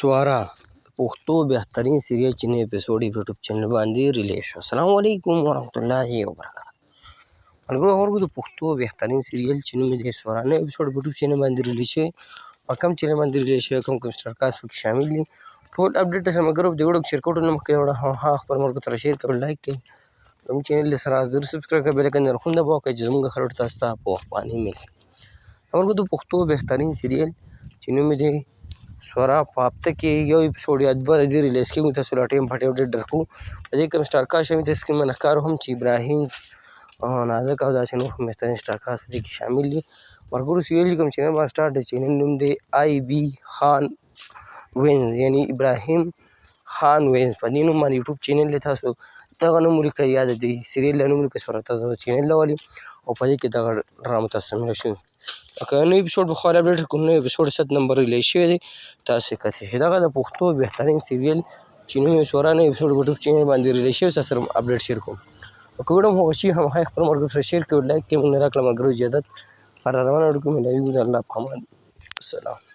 سوارا پښتو بهترین سیریل چې نوی اپیسوډ یې په یوټیوب چینل باندې ریلیز شو. السلام علیکم ورحمت الله وبرکاته. ملګرو د پښتو بهترین سیریل چې نوم یې دی سوارا نوی اپیسوډ په یوټیوب چینل باندې ریلیز شوی. په کوم چینل باندې ریلیز شوی کوم سټار کاسټ پکې شامل دي ټول اپډیټ سره ملګرو د ویډیو شیر کوټ نه مخکې ها خپل ملګرو ته شیر کړئ لایک کړئ زموږ چینل سره زر سبسکرایب کړئ بیل آیکن نرخونه دباو کړئ چې زموږ خبرو تاسو ته په وخت باندې ملي. ملګرو د پښتو بهترین سیریل چې نوم یې دی سوارا په هفته کې یو اپیسوډ یا دوه د دې ریلیز کېږي. تاسو لا ټایم په اپډیټ درکو. په دې کې کوم سټار کاسټ شامل دي سکرین باندې ښکار هم چې ابراهیم نازک او داسې نور هم بهترین سټار کاسټ په دې کې شامل دي. ملګرو سیریل چې کوم چینل باندې سټارټ دی چینل نوم دی آی بي خان وینز یعنې ابراهیم خان وینز په دې نوم باندې یوټیوب چینل دی. تاسو دغه نوم ولیکئ یا د دې سیریل له نوم ولیکئ سوارا تاسو چینل راولي او په دې کې دغه ډرامه تاسو ته مله شوي. که نوی اپیسوډ بخار اپډیټ کوم نوی اپیسوډ 7 نمبر ریلیز شوی دی تاسو یې کتئ. دغه د پښتو بهترین سیریل چې نوم یې سوارا نوی اپیسوډ په یوټیوب چینل باندې ریلیز شوی تاسو سره اپډیټ شیر کوم. که ویډیو مو خوښ شي هماغه خپل ملګرو سره شیر کړئ لایک کړئ موږ نه راکړه ملګرو اجازت هر روانه وړو کې ملاویږو د الله په امان. سلام.